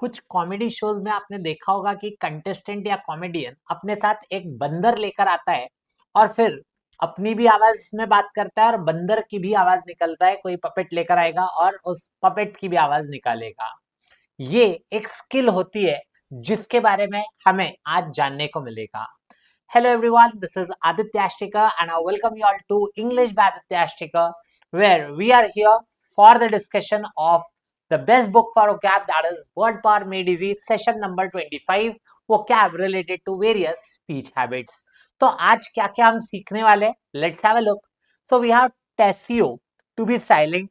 कुछ comedy shows में आपने देखा होगा कि कंटेस्टेंट या कॉमेडियन अपने साथ एक बंदर लेकर आता है और फिर अपनी भी आवाज में बात करता है और बंदर की भी आवाज निकलता है। कोई पपेट लेकर आएगा और उस पपेट की भी आवाज निकालेगा। ये एक स्किल होती है जिसके बारे में हमें आज जानने को मिलेगा। Hello everyone, this is Aditya Ashtika and I welcome you all to English by Aditya Ashtika, where we are here for the discussion of the best book for vocab, that is Word Power Made Easy, session number 25, vocab related to various speech habits. तो आज क्या क्या हम सीखने वाले हैं? Let's have a look. So we have TESIO, to be silent,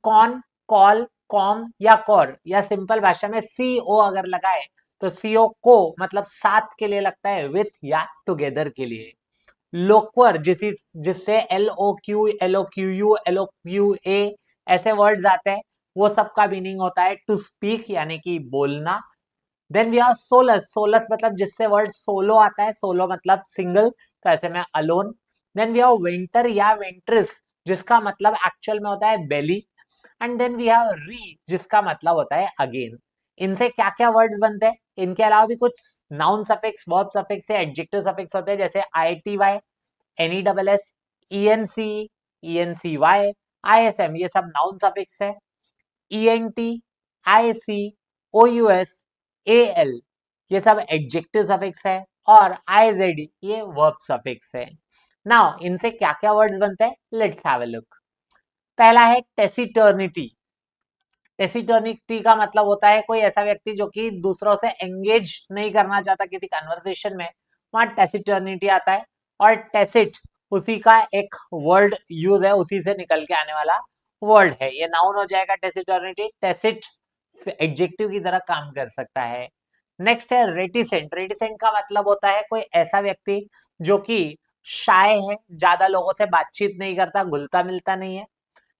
con, call, com या cor, या सिंपल भाषा में CO अगर लगाए तो CO को मतलब साथ के लिए लगता है, विथ या टुगेदर के लिए। लोक्वर जिससे LOQ, LOQA ऐसे वर्ड्स आते हैं, वो सबका मीनिंग होता है टू स्पीक यानी कि बोलना। देन वी आर सोलस, सोलस मतलब जिससे वर्ड सोलो आता है, सोलो मतलब सिंगल, तो ऐसे में alone. Then we are venter या वेंट्रिस जिसका मतलब एक्चुअल में होता है belly. And then we have re जिसका मतलब होता है अगेन। इनसे क्या क्या वर्ड्स बनते हैं? इनके अलावा भी कुछ नाउन सफिक्स, वर्ब सफिक्स या एडजेक्टिव सफिक्स होते हैं, जैसे ITY, NESS, ENC, ENCY, ISM, ये सब नाउन सफिक्स है। ENT, IC, OUS, AL ये सब एडजेक्टिव सफिक्स है, और IZ ये वर्ब सफिक्स है। नाउ इनसे क्या क्या वर्ड्स बनते हैं? Let's have a look. पहला है टेसिटर्निटी। टेसिटर्निटी का मतलब होता है कोई ऐसा व्यक्ति जो कि दूसरों से एंगेज नहीं करना चाहता किसी कन्वर्सेशन में, वहां टेसिटर्निटी आता है। और टेसिट उसी का एक वर्ड यूज है, उसी से निकल के आने वाला वर्ड है। ये नाउन हो जाएगा टेसिटर्निटी। टेसिट एडजेक्टिव की तरह काम कर सकता है। नेक्स्ट है रेटिसेंट। रेटिसेंट का मतलब होता है कोई ऐसा व्यक्ति जो कि शाय है, ज्यादा लोगों से बातचीत नहीं करता, घुलता मिलता नहीं है।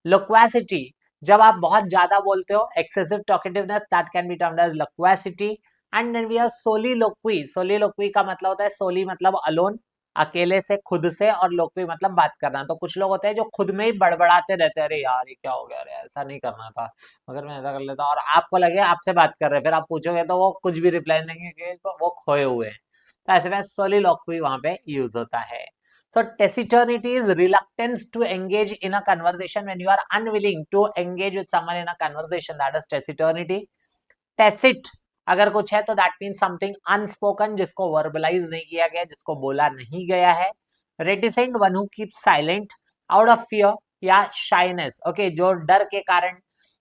लोक्वासिटी जब आप बहुत ज्यादा बोलते हो, excessive talkativeness, that can be termed as loquacity. And then we have soliloquy. Soliloquy का मतलब होता है, सोली मतलब अलोन, अकेले से, खुद से, और लोक्वी मतलब बात करना। तो कुछ लोग होते हैं जो खुद में ही बड़बड़ाते रहते हैं, अरे यार ये क्या हो गया, अरे ऐसा नहीं करना था, अगर मैं ऐसा कर लेता, और आपको लगे आपसे बात कर रहे हैं, फिर आप पूछोगे तो वो कुछ भी रिप्लाई देंगे कि वो खोए हुए हैं। तो ऐसे में सोलिलोक्वी वहां पे यूज होता है। So taciturnity is reluctance to engage in a conversation when you are unwilling to engage with someone in a conversation. That is taciturnity. Tacit अगर कुछ है तो that means something unspoken, जिसको verbalize नहीं किया गया, जिसको बोला नहीं गया है। Reticent, one who keeps silent out of fear या shyness. Okay, जो डर के कारण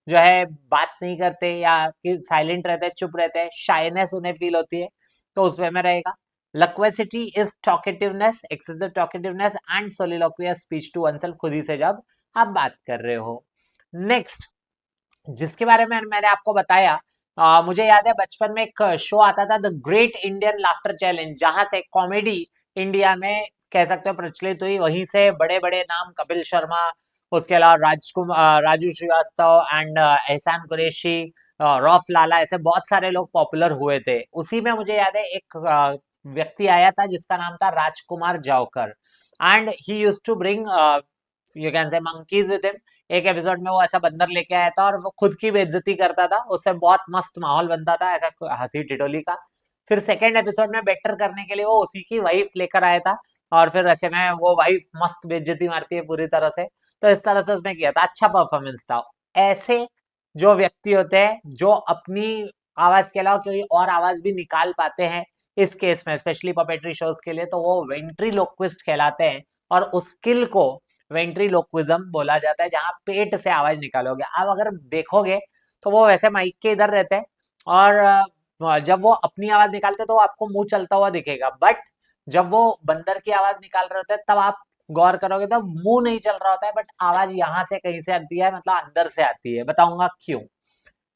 जो है बात नहीं करते या कि साइलेंट रहते हैं, चुप रहते हैं, शाइनेस उन्हें फील होती है, तो उस वे में रहेगा। Loquacity is talkativeness, excessive talkativeness and soliloquious speech to oneself, खुद ही से जब आप बात कर रहे हो। नेक्स्ट जिसके बारे में मैंने आपको बताया, मुझे याद है बचपन में एक शो आता था, the great Indian laughter challenge, जहां से कॉमेडी इंडिया में कह सकते हो प्रचलित हुई। वहीं से बड़े बड़े नाम, कपिल शर्मा, उसके अलावा राजकुमार, राजू श्रीवास्तव एंड एहसान कुरैशी, रौफ लाला, ऐसे बहुत सारे लोग पॉपुलर हुए थे। उसी में मुझे याद है एक व्यक्ति आया था जिसका नाम था Rajkumar Javkar, and he used to bring you can say monkeys with him. एक एपिसोड में वो ऐसा बंदर लेके आया था और वो खुद की बेइज्जती करता था, उससे बहुत मस्त माहौल बनता था, ऐसा हंसी टिटोली का। फिर सेकेंड एपिसोड में बेटर करने के लिए वो उसी की वाइफ लेकर आया था, और फिर ऐसे में वो वाइफ मस्त बेइज्जती मारती है पूरी तरह से। तो इस तरह से उसने किया था, अच्छा परफॉर्मेंस था। ऐसे जो व्यक्ति होते हैं जो अपनी आवाज के अलावा कोई और आवाज भी निकाल पाते हैं, इस केस में स्पेशली पपेट्री शोज के लिए, तो वो वेंट्रीलोक्विस्ट कहलाते हैं। और उस स्किल को वेंट्रीलोक्विज्म बोला जाता है, जहां पेट से आवाज निकालोगे। आप अगर देखोगे तो वो वैसे माइक के इधर रहते हैं, और जब वो अपनी आवाज निकालते हैं तो आपको मुंह चलता हुआ दिखेगा, बट जब वो बंदर की आवाज निकाल रहे होते हैं तब आप गौर करोगे तो मुंह नहीं चल रहा होता है, बट आवाज यहाँ से कहीं से आती है, मतलब अंदर से आती है। बताऊंगा क्यों।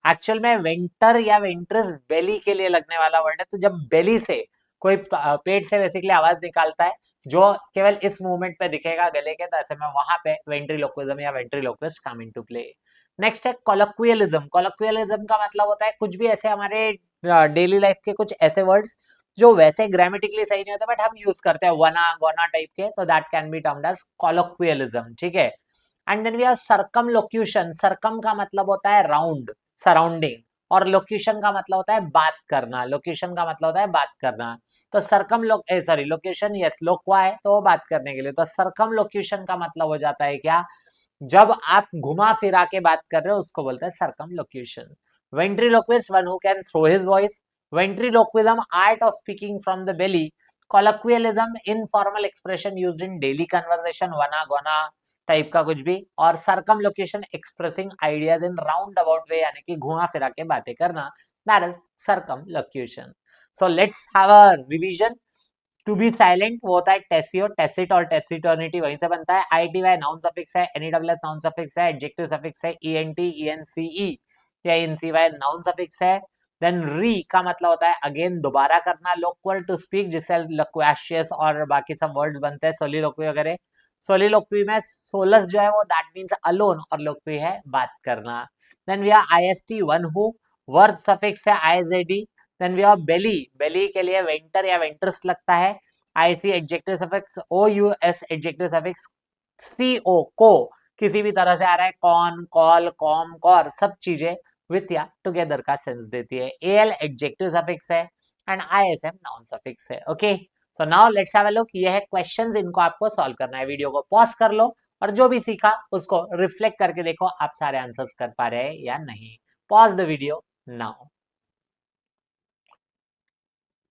एक्चुअल में वेंटर या वेंट्रस बेली के लिए लगने वाला वर्ड है। तो जब बेली से कोई पेट से बेसिकली आवाज निकालता है जो केवल इस मूवमेंट पे दिखेगा गले के, तो ऐसे में वहां पे वेंट्रीलोक्विज्म या वेंट्रीलोक्विस्ट कम इनटू प्ले। नेक्स्ट है कोलोक्वियलिज्म। कोलोक्वियलिज्म का मतलब होता है कुछ भी ऐसे हमारे डेली लाइफ के कुछ ऐसे वर्ड्स जो वैसे ग्रामेटिकली सही नहीं होते बट हम यूज करते हैं, वना गोना टाइप के, तो that can be termed as colloquialism. ठीक है। And then we have circumlocution. Circum का मतलब होता है राउंड, सराउंडिंग, और लोकेशन का मतलब होता है बात करना, लोकेशन का मतलब होता है बात करना। तो सरकम सॉरी लोकेशन, यस लोक्वा है तो वो बात करने के लिए, तो सरकम लोकेशन का मतलब हो जाता है क्या, जब आप घुमा फिरा के बात कर रहे हो उसको बोलते हैं circumlocution. Ventriloquist, one who can throw his voice. Ventriloquism, art of speaking from the belly. Colloquialism, informal expression used in daily conversation, wanna gonna type का कुछ भी। और circumlocution, expressing ideas in round about way, यानी कि घुमा फिरा के बातें करना, that is circumlocution. So let's have a revision. To be silent वो होता है टेसियो, टेसिट और टेसिटर्निटी वहीं से बनता है। ITY नाउन सफिक्स है, NEWS नाउन सफिक्स है, एडजेक्टिव सफिक्स है, ENT ENCE या NCY नाउन सफिक्स है। देन री का मतलब होता है अगेन दोबारा करना, लोक्वल टू स्पीक जिससे लोक्वेशियस और बाकी सब वर्ड्स बनते हैं, सोलिलोक्वी वगैरह। सोलिलोक्वी में सोलस जो है वो दैट मींस अलोन, और लोक्वी है बात करना। Then we are IST, one who, verb suffix है IZD। Then we are belly, belly के लिए वेंटर या वेंटर्स लगता है। IC adjective suffix, OUS adjective suffix, CO को किसी भी तरह से आ रहा है, कॉन कॉल कॉम कॉर सब चीजें विथ या टुगेदर का सेंस देती है। AL एडजेक्टिव सफिक्स है एंड ISM नाउन सफिक्स है। Okay, so now let's have a look. ये है क्वेश्चंस, इनको आपको सॉल्व करना है। वीडियो को पॉज कर लो और जो भी सीखा उसको रिफ्लेक्ट करके देखो आप सारे आंसर्स कर पा रहे हैं या नहीं। Pause the video now.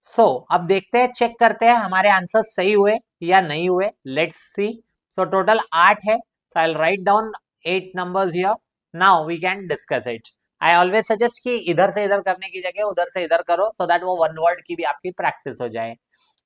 So अब देखते हैं, चेक करते हैं हमारे आंसर सही हुए या नहीं हुए। Let's see. सो टोटल 8 है, so I'll write down 8 numbers here. Now we can discuss it. I always suggest कि इधर से इधर करने की जगह उधर से इधर करो, so that वो वन वर्ड की भी आपकी प्रैक्टिस हो जाए।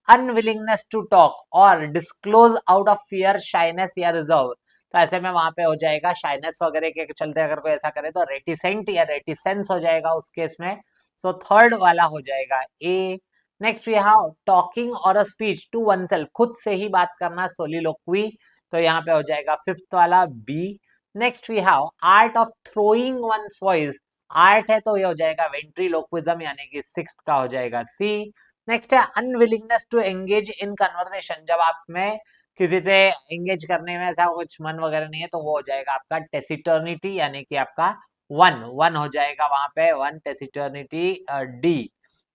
अनविलिंगनेस टू टॉक और disclose out of fear, shyness या रिजर्व, तो ऐसे में वहां पे हो जाएगा शाइनेस वगैरह के चलते अगर कोई ऐसा करे तो रेटिसेंट या रेटिसेंस हो जाएगा उस केस में। सो थर्ड वाला हो जाएगा A. Next we have talking or a speech to oneself, खुद से ही बात करना, सोलिलोक्वी, तो यहाँ पे हो जाएगा फिफ्थ वाला B. Next we have art of throwing one's voice, art है तो ये हो जाएगा वेंट्रीलोक्विज्म, यानी कि सिक्स्थ का हो जाएगा सी। नेक्स्ट है unwillingness to engage in conversation, जब आप में किसी से एंगेज करने में ऐसा कुछ मन वगैरह नहीं है तो वो हो जाएगा आपका टेसिटर्निटी, यानी कि आपका वन वन हो जाएगा वहां पे, one taciturnity D.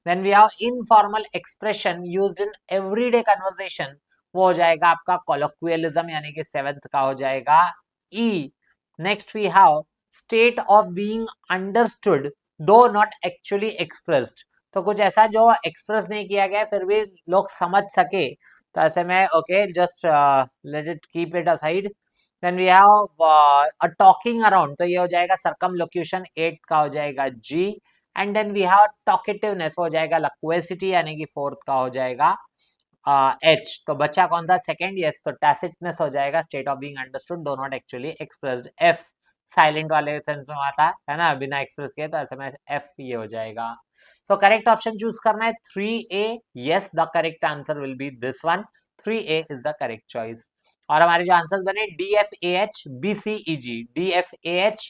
Then we have informal expression used in everyday conversation, वो हो जाएगा आपका कोलोक्वियलिज्म, यानी कि सेवेंथ का हो जाएगा E. Next we have state of being understood though not actually expressed, तो कुछ ऐसा जो एक्सप्रेस नहीं किया गया फिर भी लोग समझ सके, तो ऐसे में okay just let it keep it aside. Then we have a talking around, तो ये हो जाएगा सर्कम लोक्यूशन, एट का हो जाएगा G. And then we have talkativeness, हो जाएगा लक्वेसिटी, यानी कि फोर्थ का हो जाएगा एच। तो बच्चा कौन सा, सेकंड, यस, तो टैसिटनेस हो जाएगा, state of being understood though not actually expressed, F silent वाले सेंस में आता है ना, बिना एक्सप्रेस किए, तो ऐसे में एफ ये हो जाएगा। सो करेक्ट ऑप्शन चूज करना है 3A, yes the correct answer will be this one, 3A is the correct choice. और हमारे जो आंसर्स बने DFAH BCEG, DFAH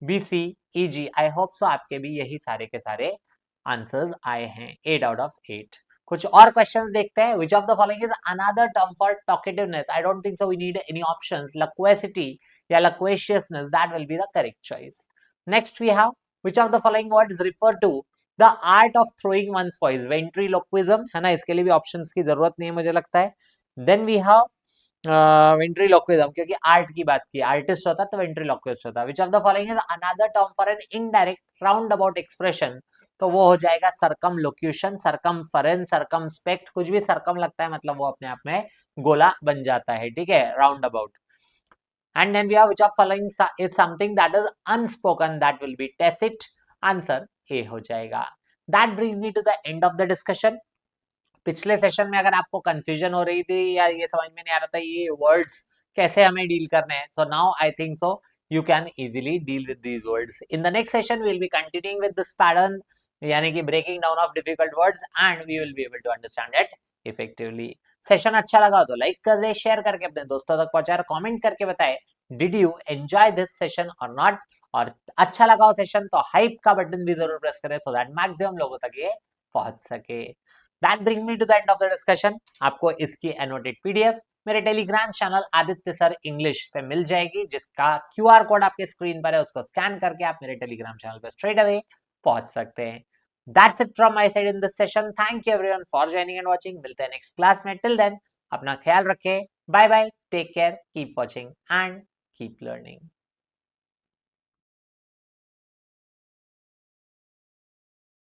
BCEG, I hope so आपके भी यही सारे के सारे आंसर्स आए हैं 8 आउट ऑफ 8। कुछ और क्वेश्चंस देखते हैं। Which of the following is another term for talkativeness, I don't think so we need any options, loquacity या loquaciousness, that will be the correct choice. Next we have which of the following words refer to the art of throwing one's voice, ventriloquism है ना, इसके लिए भी options की जरूरत नहीं है मुझे लगता है। देन वी हैव वेंट्रीलोक्विज्म, क्योंकि आर्ट की बात की, आर्टिस्ट होता तो वेंट्रीलोक्विस्ट होता। विच of the following is another term for an indirect round about expression, तो वो हो जाएगा सरकम लोक्यूशन, सरकमफरेंस, सरकमस्पेक्ट, कुछ भी सरकम लगता है मतलब वो अपने आप में गोला बन जाता है, ठीक है, round about. And then we have which of following is something that is unspoken, that will be tacit, answer A हो जाएगा। That brings me to the end of the discussion. पिछले सेशन में अगर आपको कंफ्यूजन हो रही थी या ये समझ में नहीं आ रहा था ये वर्ड्स कैसे हमें डील करने हैं, so now I think so you can easily deal with these words. In the next session we will be continuing with this pattern, यानी कि breaking down of difficult words, and we will be able to understand it effectively. Session अच्छा लगा तो like कर दे, share करके अपने दोस्तों तक पहुंचाए, कमेंट करके बताए did you enjoy this session और नॉट, और अच्छा लगा हो सेशन तो हाइप का बटन भी जरूर प्रेस करें सो दैट मैक्सिमम लोगों तक ये पहुंच सके। That bring me to the end of the discussion. आपको इसकी एनोटेड पीडीएफ मेरे Telegram channel Aditya sir English पे मिल जाएगी, जिसका क्यूआर कोड आपके स्क्रीन पर है, उसको स्कैन करके आप मेरे टेलीग्राम चैनल पे स्ट्रेट अवे पहुंच सकते हैं। That's it from my side in this session. Thank you everyone for joining and watching. मिलते हैं नेक्स्ट क्लास में। टिल देन अपना ख्याल रखें। Bye bye, take care, keep watching and keep learning.